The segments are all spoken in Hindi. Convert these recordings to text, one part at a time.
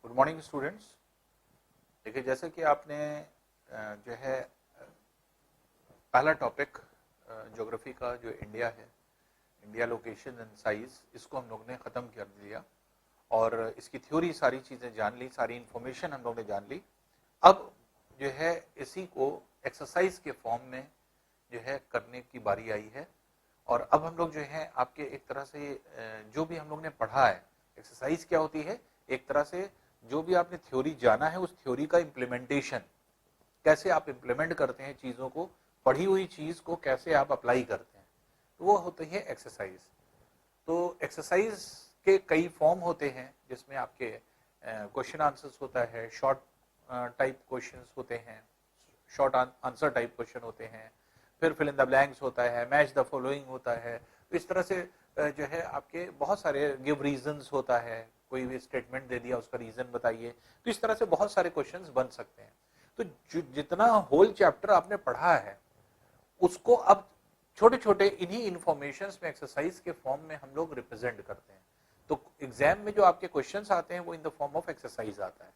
Good morning students. देखिए, जैसे कि आपने जो है पहला टॉपिक ज्योग्राफी का जो इंडिया है, इंडिया लोकेशन एंड साइज, इसको हम लोग ने ख़त्म कर दिया और इसकी थ्योरी सारी चीज़ें जान ली, सारी इंफॉर्मेशन हम लोग ने जान ली। अब जो है इसी को एक्सरसाइज के फॉर्म में जो है करने की बारी आई है। और अब हम लोग जो है आपके एक तरह से जो भी हम लोग ने पढ़ा है, एक्सरसाइज क्या होती है, एक तरह से जो भी आपने थ्योरी जाना है उस थ्योरी का इम्प्लीमेंटेशन, कैसे आप इम्प्लीमेंट करते हैं चीज़ों को, पढ़ी हुई चीज़ को कैसे आप अप्लाई करते हैं, तो वो होती है एक्सरसाइज। तो एक्सरसाइज के कई फॉर्म होते हैं जिसमें आपके क्वेश्चन आंसर्स होता है, शॉर्ट टाइप क्वेश्चंस होते हैं, शॉर्ट आंसर टाइप क्वेश्चन होते हैं, फिर फिल इन द ब्लैंक्स होता है, मैच द फॉलोइंग होता है। तो इस तरह से जो है आपके बहुत सारे गिव रीजंस होता है, कोई भी स्टेटमेंट दे दिया उसका रीजन बताइए। तो इस तरह से बहुत सारे क्वेश्चंस बन सकते हैं। तो जितना होल चैप्टर आपने पढ़ा है उसको अब छोटे छोटे इन्हीं इंफॉर्मेशंस में एक्सरसाइज के फॉर्म में हम लोग रिप्रेजेंट करते हैं। तो एग्जाम में जो आपके क्वेश्चंस आते हैं वो in the form of exercise आता है।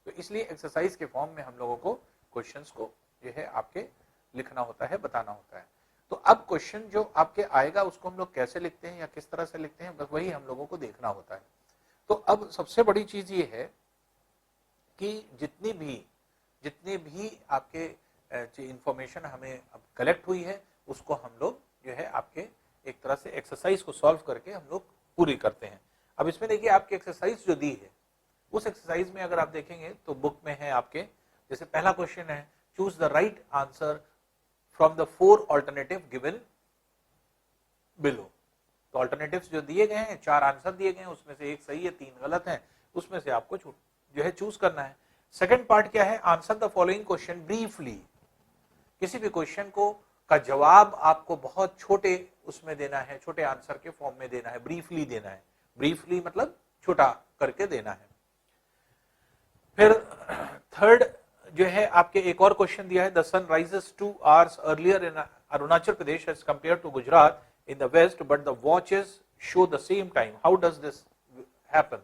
तो इसलिए एक्सरसाइज के फॉर्म में हम लोगों को क्वेश्चंस को जो है आपके लिखना होता है, बताना होता है। तो अब क्वेश्चन जो आपके आएगा उसको हम लोग कैसे लिखते हैं या किस तरह से लिखते हैं, बस वही हम लोगों को देखना होता है। तो अब सबसे बड़ी चीज ये है कि जितनी भी आपके इंफॉर्मेशन हमें अब कलेक्ट हुई है उसको हम लोग जो है आपके एक तरह से एक्सरसाइज को सॉल्व करके हम लोग पूरी करते हैं। अब इसमें देखिए आपकी एक्सरसाइज जो दी है उस एक्सरसाइज में अगर आप देखेंगे तो बुक में है आपके, जैसे पहला क्वेश्चन है, choose the right answer from the 4 alternative given below. तो ऑल्टरनेटिव्स जो दिए गए हैं, 4 आंसर दिए गए हैं, उसमें से एक सही है, 3 गलत है, उसमें से आपको जो है चूज करना है। सेकंड पार्ट क्या है, answer the following question briefly. किसी भी क्वेश्चन को का जवाब आपको बहुत छोटे उसमें देना है, छोटे आंसर के फॉर्म में देना है, ब्रीफली देना है। ब्रीफली मतलब छोटा करके देना है। फिर थर्ड जो है आपके एक और क्वेश्चन दिया है, the sun rises 2 hours earlier in Arunachal Pradesh as compare to Gujarat in the west but the watches show the same time, how does this happen?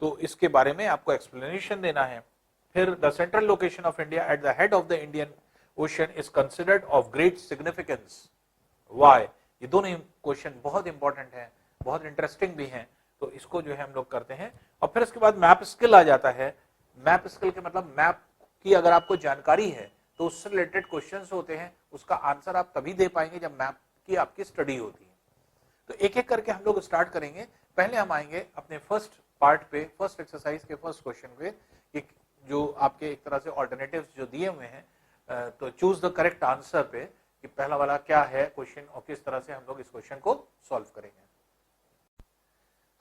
तो इसके बारे में आपको एक्सप्लेनेशन देना है। फिर the central location of India at the head of the Indian Ocean is considered of great significance, why? ये दोनों क्वेश्चन बहुत इंपॉर्टेंट हैं, बहुत इंटरेस्टिंग भी हैं। तो इसको जो है हम लोग करते हैं। और फिर उसके बाद मैप स्किल आ जाता है। मैप स्किल के मतलब मैप की अगर आपको जानकारी है तो उससे रिलेटेड क्वेश्चंस होते हैं, उसका आंसर आप तभी दे पाएंगे जब मैप की आपकी स्टडी होती है। तो एक एक करके हम लोग स्टार्ट करेंगे। पहले हम आएंगे अपने फर्स्ट पार्ट पे, फर्स्ट एक्सरसाइज के फर्स्ट क्वेश्चन पे, कि जो आपके एक तरह से ऑल्टरनेटिव्स जो दिए हुए हैं, तो चूज द करेक्ट आंसर पे कि पहला वाला क्या है क्वेश्चन और किस तरह से हम लोग इस क्वेश्चन को सॉल्व करेंगे।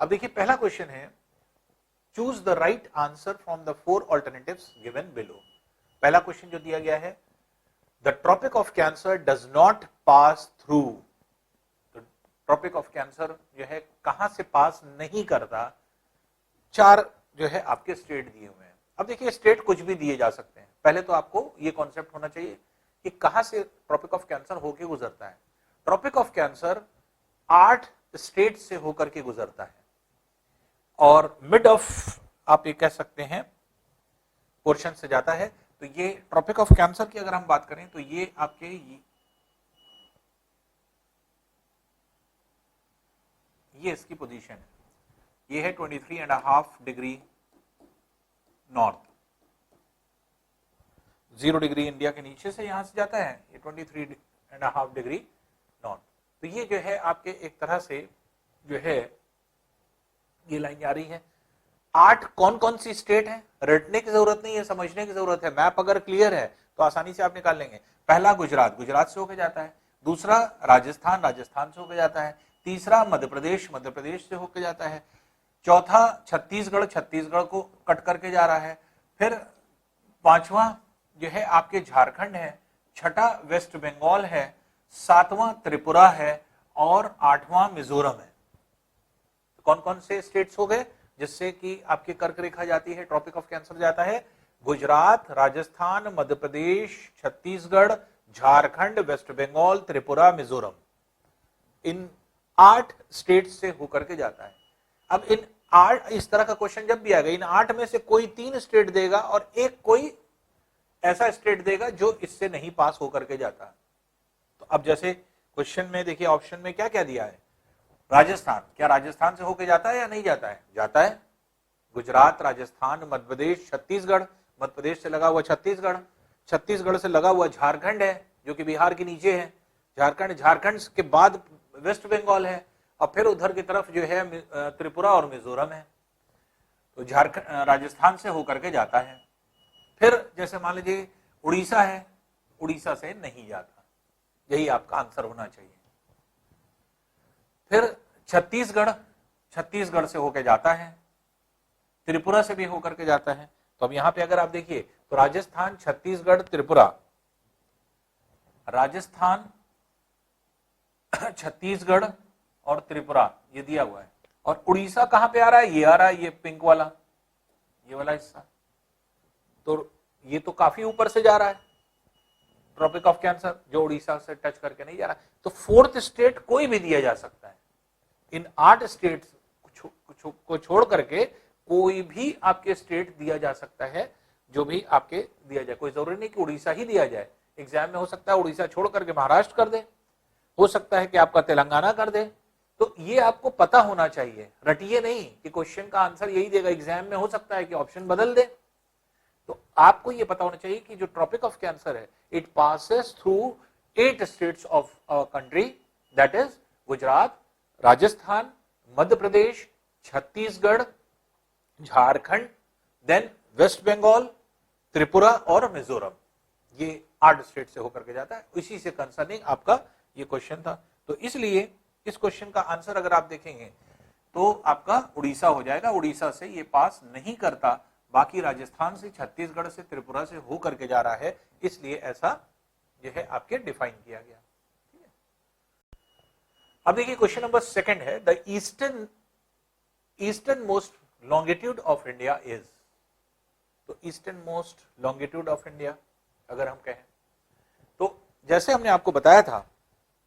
अब देखिए पहला क्वेश्चन है, choose the right answer from the 4 alternatives given below. पहला क्वेश्चन जो दिया गया है, The Tropic of Cancer does not pass through। तो ट्रॉपिक ऑफ कैंसर जो है कहां से पास नहीं करता, 4 जो है आपके स्टेट दिए हुए हैं। अब देखिए स्टेट कुछ भी दिए जा सकते हैं, पहले तो आपको ये कॉन्सेप्ट होना चाहिए कि कहां से ट्रॉपिक ऑफ कैंसर होकर गुजरता है। ट्रॉपिक ऑफ कैंसर 8 स्टेट से होकर के गुजरता है और मिड ऑफ आप ये कह सकते हैं पोर्शन से जाता है। तो ये ट्रॉपिक ऑफ कैंसर की अगर हम बात करें तो ये आपके ये इसकी पोजीशन है, ये है 23.5 डिग्री नॉर्थ, 0 डिग्री इंडिया के नीचे से यहां से जाता है, ये 23.5 डिग्री नॉर्थ। तो ये जो है आपके एक तरह से जो है ये लाइन जा रही है। 8 कौन कौन सी स्टेट है, रटने की जरूरत नहीं है, समझने की जरूरत है। मैप अगर क्लियर है तो आसानी से आप निकाल लेंगे। पहला गुजरात, गुजरात से होकर जाता है। दूसरा राजस्थान, राजस्थान से होकर जाता है। तीसरा मध्य प्रदेश, मध्य प्रदेश से होकर जाता है। चौथा छत्तीसगढ़, छत्तीसगढ़ को कट करके जा रहा है। फिर पांचवा जो है आपके झारखंड है। छठा वेस्ट बंगाल है। 7वां त्रिपुरा है और 8वां मिजोरम है। कौन कौन से स्टेट्स हो गए जिससे कि आपकी कर्क रेखा जाती है, ट्रॉपिक ऑफ कैंसर जाता है? गुजरात, राजस्थान, मध्य प्रदेश, छत्तीसगढ़, झारखंड, वेस्ट बंगाल, त्रिपुरा, मिजोरम। इन 8 स्टेट से होकर के जाता है। अब इन 8 इस तरह का क्वेश्चन जब भी आएगा, इन 8 में से कोई 3 स्टेट देगा और एक कोई ऐसा स्टेट देगा जो इससे नहीं पास होकर के जाता। तो अब जैसे क्वेश्चन में देखिए ऑप्शन में क्या क्या दिया है, राजस्थान, क्या राजस्थान से होके जाता है या नहीं जाता है? जाता है। गुजरात, राजस्थान, मध्य प्रदेश, छत्तीसगढ़, मध्य प्रदेश से लगा हुआ छत्तीसगढ़, छत्तीसगढ़ से लगा हुआ झारखंड है जो कि बिहार के नीचे है, झारखंड, झारखंड के बाद वेस्ट बंगाल है, और फिर उधर की तरफ जो है त्रिपुरा और मिजोरम है। तो झारखंड राजस्थान से होकर के जाता है। फिर जैसे मान लीजिए उड़ीसा है, उड़ीसा से नहीं जाता, यही आपका आंसर होना चाहिए। फिर छत्तीसगढ़, छत्तीसगढ़ से होकर जाता है, त्रिपुरा से भी होकर के जाता है। तो अब यहां पे अगर आप देखिए तो राजस्थान, छत्तीसगढ़, त्रिपुरा, राजस्थान, छत्तीसगढ़ और त्रिपुरा ये दिया हुआ है। और उड़ीसा कहां पे आ रहा है? ये आ रहा है, ये पिंक वाला, ये वाला हिस्सा। तो ये तो काफी ऊपर से जा रहा है, ट्रॉपिक ऑफ कैंसर, जो उड़ीसा से टच करके नहीं जा रहा। तो फोर्थ स्टेट कोई भी दिया जा सकता है। इन 8 स्टेट्स को छोड़ करके कोई भी आपके स्टेट दिया जा सकता है, जो भी आपके दिया जाए। कोई जरूरी नहीं कि उड़ीसा ही दिया जाए, एग्जाम में हो सकता है उड़ीसा छोड़ करके महाराष्ट्र कर दे, हो सकता है कि आपका तेलंगाना कर दे। तो ये आपको पता होना चाहिए, रटिए नहीं कि क्वेश्चन का आंसर यही देगा, एग्जाम में हो सकता है कि ऑप्शन बदल दे। तो आपको ये पता होना चाहिए कि जो ट्रॉपिक ऑफ कैंसर है, it passes through 8 states of country, that is Gujarat, Rajasthan, Madhya Pradesh, Chhattisgarh, Jharkhand, then West Bengal, Tripura और मिजोरम। ये 8 स्टेट से होकर के जाता है। इसी से कंसर्निंग आपका ये क्वेश्चन था। तो इसलिए इस क्वेश्चन का आंसर अगर आप देखेंगे तो आपका उड़ीसा हो जाएगा। उड़ीसा से ये पास नहीं करता, बाकी राजस्थान से, छत्तीसगढ़ से, त्रिपुरा से हो करके जा रहा है, इसलिए ऐसा जो है आपके डिफाइन किया गया। अब देखिए क्वेश्चन नंबर 2 है, the eastern most longitude of India is. तो eastern most longitude of India अगर हम कहें तो जैसे हमने आपको बताया था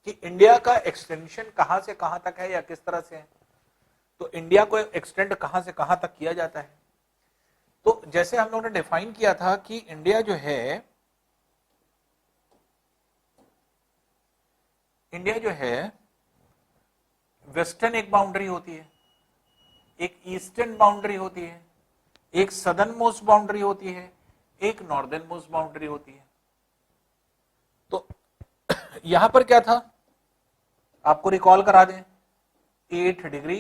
कि इंडिया का एक्सटेंशन कहां से कहां तक है या किस तरह से है। तो इंडिया को एक्सटेंड कहां से कहां तक किया जाता है, तो जैसे हम लोगों ने डिफाइन किया था कि इंडिया जो है, इंडिया जो है वेस्टर्न एक बाउंड्री होती है, एक ईस्टर्न बाउंड्री होती है, एक सदर्न मोस्ट बाउंड्री होती है, एक नॉर्दर्न मोस्ट बाउंड्री होती है। तो यहां पर क्या था आपको रिकॉल करा दें, 8 डिग्री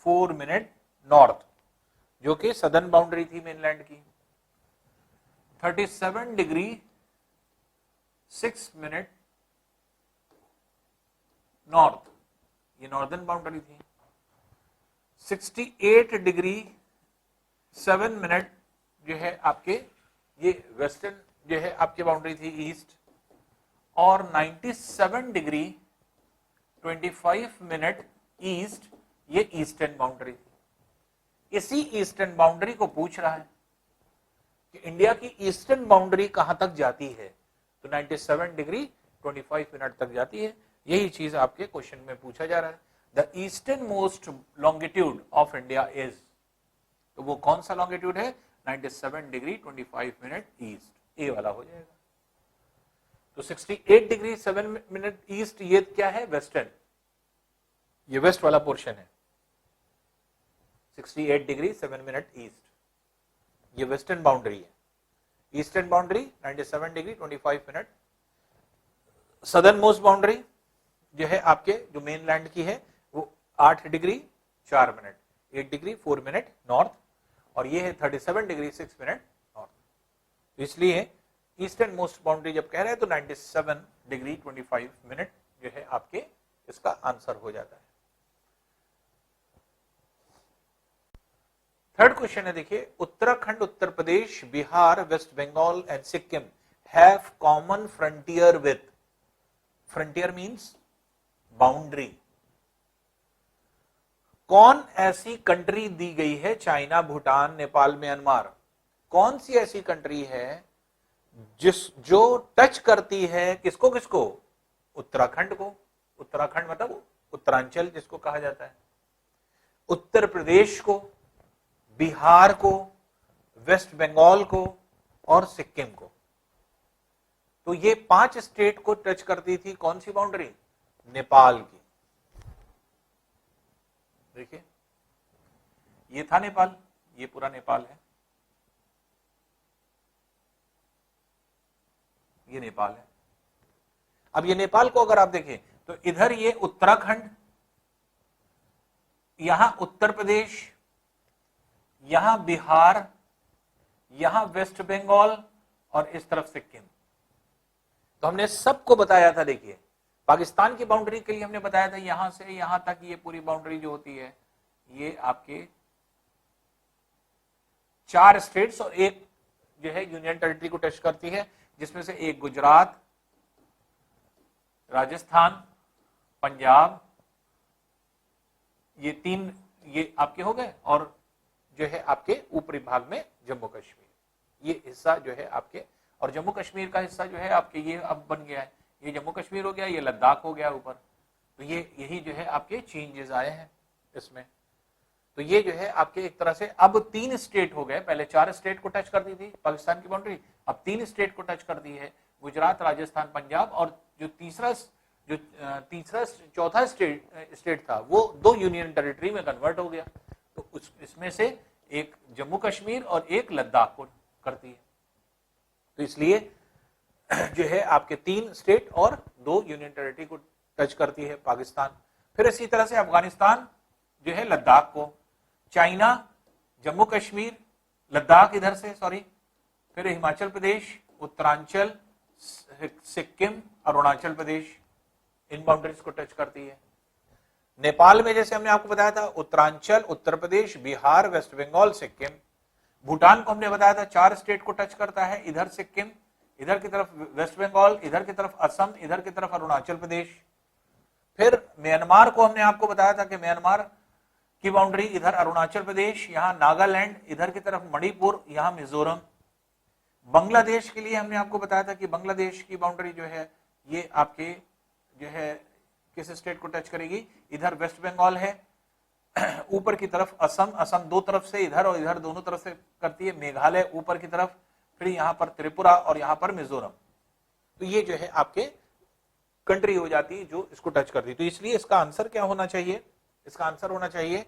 4 मिनट नॉर्थ जो कि सदर्न बाउंड्री थी मेनलैंड की, 37 डिग्री 6 मिनट नॉर्थ, ये नॉर्दर्न बाउंड्री थी, 68 डिग्री 7 मिनट जो है आपके ये वेस्टर्न जो है आपकी बाउंड्री थी ईस्ट, और 97 डिग्री 25 मिनट ईस्ट ये ईस्टर्न बाउंड्री थी। इसी ईस्टर्न बाउंड्री को पूछ रहा है कि इंडिया की ईस्टर्न बाउंड्री कहां तक जाती है, तो 97 डिग्री 25 मिनट तक जाती है। यही चीज आपके क्वेश्चन में पूछा जा रहा है, the eastern most longitude of India is. तो वो कौन सा लॉन्गिट्यूड है, 97 डिग्री 25 मिनट ईस्ट, ए वाला हो जाएगा। तो 68 डिग्री 7 मिनट ईस्ट ये क्या है, वेस्टर्न, ये वेस्ट वाला पोर्शन है। 68 डिग्री 7 मिनट ईस्ट ये वेस्टर्न बाउंड्री है, eastern boundary 97 degree 25 minute, southern most boundary जो है आपके जो मेन लैंड की है वो 8 degree 4 minute, 8 degree 4 minute north, और ये है 37 डिग्री 6 मिनट नॉर्थ। इसलिए ईस्टर्न मोस्ट बाउंड्री जब कह रहे हैं तो 97 डिग्री 25 मिनट जो है आपके इसका आंसर हो जाता है। थर्ड क्वेश्चन है, देखिए Uttarakhand, Uttar Pradesh, Bihar, West Bengal and Sikkim have common frontier with, frontier means boundary. कौन ऐसी कंट्री दी गई है, चाइना, भूटान, नेपाल, म्यांमार, कौन सी ऐसी कंट्री है जो टच करती है किसको किसको, उत्तराखंड को। उत्तराखंड मतलब उत्तरांचल जिसको कहा जाता है, उत्तर प्रदेश को, बिहार को, वेस्ट बंगाल को और सिक्किम को। तो ये 5 स्टेट को टच करती थी कौन सी बाउंड्री? नेपाल की। देखिए ये था नेपाल, ये पूरा नेपाल है, ये नेपाल है। अब ये नेपाल को अगर आप देखें तो इधर ये उत्तराखंड, यहां उत्तर प्रदेश, यहां बिहार, यहां वेस्ट बंगाल और इस तरफ सिक्किम। तो हमने सबको बताया था, देखिए पाकिस्तान की बाउंड्री के लिए हमने बताया था यहां से यहां तक ये पूरी बाउंड्री जो होती है ये आपके 4 स्टेट्स और एक जो है यूनियन टेरिटरी को टच करती है, जिसमें से एक गुजरात, राजस्थान, पंजाब, ये 3 ये आपके हो गए, और जो है आपके ऊपरी भाग में जम्मू कश्मीर, ये हिस्सा जो है आपके, और जम्मू कश्मीर का हिस्सा जो है आपके ये अब बन गया है, ये जम्मू कश्मीर हो गया, ये लद्दाख हो गया ऊपर। तो ये यही जो है आपके चेंजेस आए हैं इसमें। तो ये जो है आपके एक तरह से अब 3 स्टेट हो गए, पहले 4 स्टेट को टच कर दी थी पाकिस्तान की बाउंड्री, अब 3 स्टेट को टच कर दी है, गुजरात, राजस्थान, पंजाब, और जो चौथा स्टेट था वो 2 यूनियन टेरिटरी में कन्वर्ट हो गया। तो इसमें से एक जम्मू कश्मीर और एक लद्दाख को करती है। तो इसलिए जो है आपके 3 स्टेट और 2 यूनियन टेरिटरी को टच करती है पाकिस्तान। फिर इसी तरह से अफगानिस्तान जो है लद्दाख को, चाइना जम्मू कश्मीर, लद्दाख इधर से सॉरी, फिर हिमाचल प्रदेश, उत्तरांचल, सिक्किम, अरुणाचल प्रदेश, इन बाउंड्रीज को टच करती है। नेपाल में जैसे हमने आपको बताया था उत्तरांचल, उत्तर प्रदेश, बिहार, वेस्ट बंगाल, सिक्किम। भूटान को हमने बताया था 4 स्टेट को टच करता है, इधर सिक्किम, इधर की तरफ वेस्ट बंगाल, इधर की तरफ असम, इधर की तरफ अरुणाचल प्रदेश। फिर म्यांमार को हमने आपको बताया था कि म्यांमार की बाउंड्री इधर अरुणाचल प्रदेश, यहां नागालैंड, इधर की तरफ मणिपुर, यहां मिजोरम। बांग्लादेश के लिए हमने आपको बताया था कि बांग्लादेश की बाउंड्री जो है ये आपके जो है किस स्टेट को टच करेगी, इधर वेस्ट बंगाल है, ऊपर की तरफ असम, असम 2 तरफ से इधर और इधर दोनों तरफ से करती है, मेघालय ऊपर की तरफ, फिर यहाँ पर त्रिपुरा और यहाँ पर मिजोरम। तो ये जो है आपके कंट्री हो जाती है जो इसको टच करती है। तो इसलिए इसका आंसर क्या होना चाहिए? इसका आंसर होना चाहिए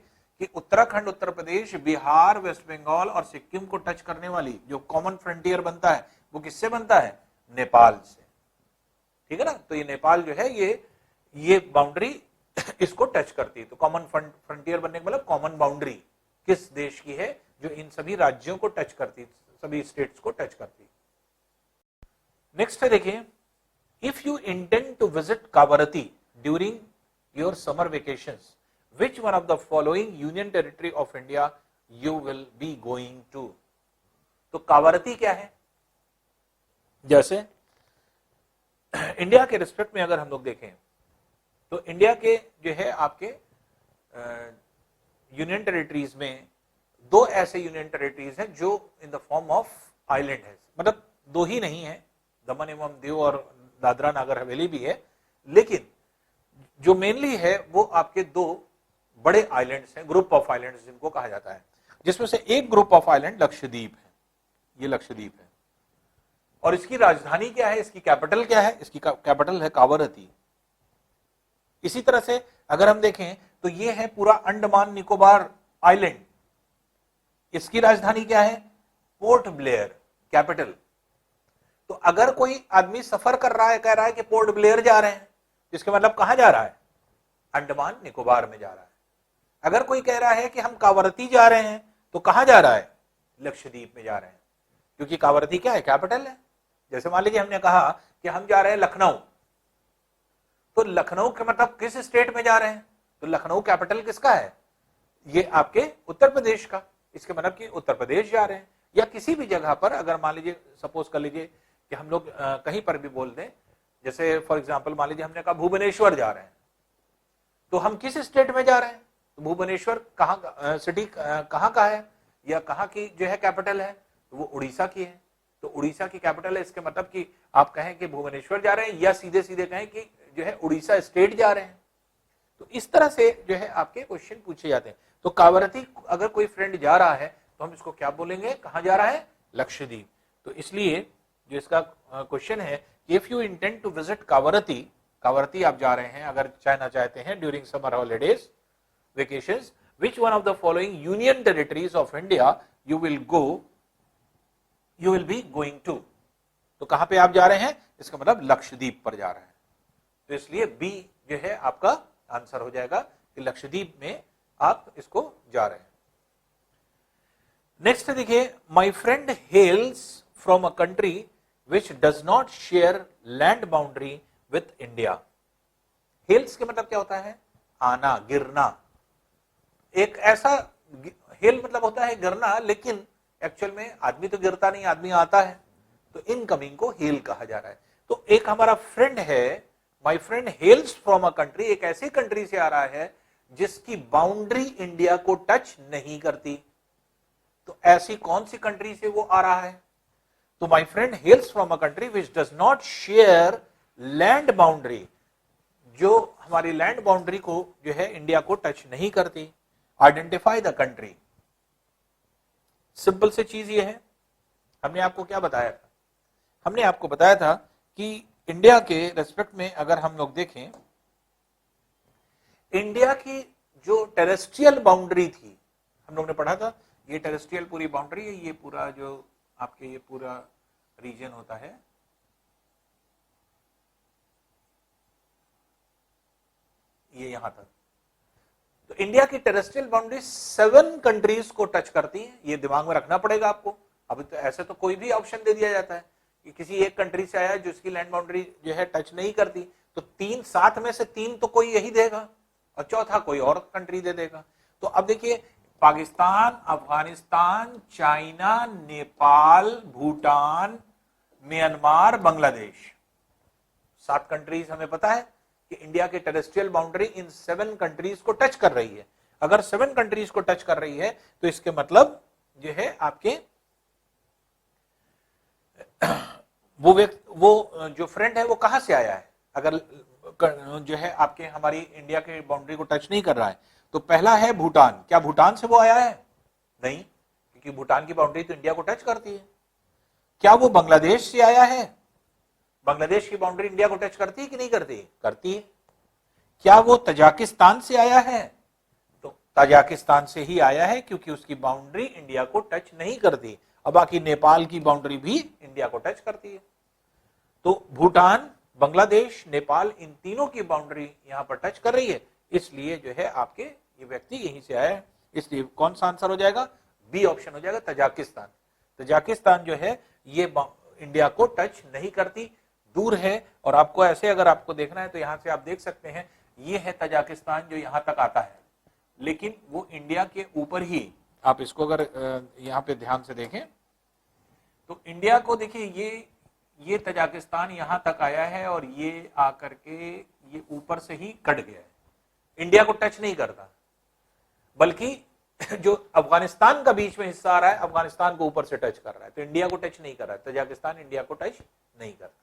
कि उत्तराखंड, उत्तर प्रदेश, बिहार, वेस्ट बंगाल और सिक्किम को टच करने वाली जो कॉमन फ्रंटियर बनता है वो किससे बनता है? नेपाल से। ठीक है ना? तो ये नेपाल जो है ये बाउंड्री इसको टच करती है। तो कॉमन फ्रंटियर बनने का मतलब कॉमन बाउंड्री किस देश की है? जो इन सभी राज्यों को टच करती, सभी स्टेट्स को टच करती। नेक्स्ट है देखिए, if you intend to visit Kavaratti during your summer vacations, which one of the following union territory of India you will be going to? तो कावरती क्या है? जैसे इंडिया के रिस्पेक्ट में अगर हम लोग देखें तो इंडिया के जो है आपके यूनियन टेरिटरीज में 2 ऐसे यूनियन टेरिटरीज हैं जो in the form of island है, मतलब 2 ही नहीं है, दमन एवं दीव और दादरा नागर हवेली भी है, लेकिन जो मेनली है वो आपके 2 बड़े आइलैंड्स हैं, ग्रुप ऑफ आइलैंड्स जिनको कहा जाता है, जिसमें से एक ग्रुप ऑफ आइलैंड लक्षद्वीप है। ये लक्षद्वीप है और इसकी राजधानी क्या है? इसकी कैपिटल क्या है? इसकी कैपिटल है कावरती। इसी तरह से अगर हम देखें तो ये है पूरा अंडमान निकोबार आइलैंड, इसकी राजधानी क्या है? Port Blair, capital. तो अगर कोई आदमी सफर कर रहा है, कह रहा है कि पोर्ट ब्लेयर जा रहे हैं, इसका मतलब कहां जा रहा है? अंडमान निकोबार में जा रहा है। अगर कोई कह रहा है कि हम कावरती जा रहे हैं, तो कहां जा रहा है? लक्षद्वीप में जा रहे हैं, क्योंकि कावरती क्या है? कैपिटल है। जैसे मान लीजिए हमने कहा कि हम जा रहे हैं लखनऊ, तो लखनऊ का मतलब किस स्टेट में जा रहे हैं? तो लखनऊ कैपिटल किसका है? ये आपके उत्तर प्रदेश का, इसके मतलब कि उत्तर प्रदेश जा रहे हैं। या किसी भी जगह पर अगर मान लीजिए, सपोज कर लीजिए कि हम लोग कहीं पर भी बोल दें, जैसे फॉर एग्जाम्पल मान लीजिए हमने कहा भुवनेश्वर जा रहे हैं, तो हम किस स्टेट में जा रहे हैं? तो भुवनेश्वर कहाँ सिटी कहाँ का है या कहाँ की जो है कैपिटल है? तो वो उड़ीसा की है। तो उड़ीसा की कैपिटल है, इसके मतलब कि आप कहें कि भुवनेश्वर जा रहे हैं, या सीधे सीधे कहें कि जो है उड़ीसा स्टेट जा रहे हैं। तो इस तरह से जो है आपके क्वेश्चन पूछे जाते हैं। तो कावरती अगर कोई फ्रेंड जा रहा है तो हम इसको क्या बोलेंगे, कहां जा रहा है, लक्षद्वीप। तो इसलिए जो इसका क्वेश्चन है, if you intend to visit Kavaratti, Kavaratti आप जा रहे हैं अगर जाना चाहते हैं during summer holidays vacations, which one of the following union territories of India you will be going to। तो कहां पे आप जा रहे हैं, इसका मतलब लक्षद्वीप पर जा रहे हैं। तो इसलिए बी जो है आपका आंसर हो जाएगा कि लक्षद्वीप में आप इसको जा रहे हैं। नेक्स्ट देखिए, my friend hails from a country which does not share land boundary with India. Hails के मतलब क्या होता है, आना, गिरना। एक ऐसा हेल मतलब होता है गिरना, लेकिन एक्चुअल में आदमी तो गिरता नहीं, आदमी आता है, तो इनकमिंग को हेल कहा जा रहा है। तो एक हमारा फ्रेंड है, my friend hails from a country, एक ऐसी कंट्री से आ रहा है जिसकी बाउंड्री इंडिया को टच नहीं करती। तो ऐसी कौन सी कंट्री से वो आ रहा है, तो my friend hails from a country which does not share land boundary, जो हमारी लैंड बाउंड्री को जो है इंडिया को टच नहीं करती। Identify the country. सिंपल से चीज ये है, हमने आपको क्या बताया था, हमने आपको बताया था कि इंडिया के रेस्पेक्ट में अगर हम लोग देखें, इंडिया की जो टेरेस्ट्रियल बाउंड्री थी, हम लोग ने पढ़ा था, ये टेरेस्ट्रियल पूरी बाउंड्री है, ये पूरा जो आपके ये पूरा रीजन होता है, ये यहां तक। तो इंडिया की टेरेस्ट्रियल बाउंड्री 7 कंट्रीज को टच करती है, ये दिमाग में रखना पड़ेगा आपको। अभी तो ऐसे तो कोई भी ऑप्शन दे दिया जाता है कि किसी एक कंट्री से आया जिसकी लैंड बाउंड्री जो है टच नहीं करती, तो 3 7 में से 3 तो कोई यही देगा और चौथा कोई और कंट्री दे देगा। तो अब देखिए, Pakistan, Afghanistan, China, Nepal, Bhutan, Myanmar, Bangladesh, 7 countries हमें पता है कि इंडिया की टेरेस्ट्रियल बाउंड्री इन 7 कंट्रीज को टच कर रही है। अगर 7 कंट्रीज को टच कर रही है तो इसके मतलब जो है आपके वो जो फ्रेंड है वो कहां से आया है, अगर जो है आपके हमारी इंडिया के बाउंड्री को टच नहीं कर रहा है, तो पहला है भूटान। क्या भूटान से वो आया है, नहीं, क्योंकि भूटान की बाउंड्री तो इंडिया को टच करती है। क्या वो बांग्लादेश से आया है, बांग्लादेश की बाउंड्री इंडिया को टच करती है कि नहीं करती, करती है। क्या वो तजाकिस्तान से आया है, तो तजाकिस्तान से ही आया है क्योंकि उसकी बाउंड्री इंडिया को टच नहीं करती। अब बाकी नेपाल की बाउंड्री भी इंडिया को टच करती है। तो भूटान, बांग्लादेश, नेपाल, इन तीनों की बाउंड्री यहां पर टच कर रही है, इसलिए जो है आपके ये व्यक्ति यहीं से आया है। इसलिए कौन सा आंसर हो जाएगा, बी ऑप्शन हो जाएगा, तजाकिस्तान। तजाकिस्तान जो है ये इंडिया को टच नहीं करती, दूर है। और आपको ऐसे अगर आपको देखना है तो यहां से आप देख सकते हैं, ये है तजाकिस्तान जो यहां तक आता है, लेकिन वो इंडिया के ऊपर ही, आप इसको अगर यहां पे ध्यान से देखें तो इंडिया को देखिए, ये तजाकिस्तान यहां तक आया है और ये आकर के ये ऊपर से ही कट गया है, इंडिया को टच नहीं करता। बल्कि जो अफगानिस्तान का बीच में हिस्सा आ रहा है, अफगानिस्तान को ऊपर से टच कर रहा है, तो इंडिया को टच नहीं कर रहा है। तजाकिस्तान इंडिया को टच नहीं करता।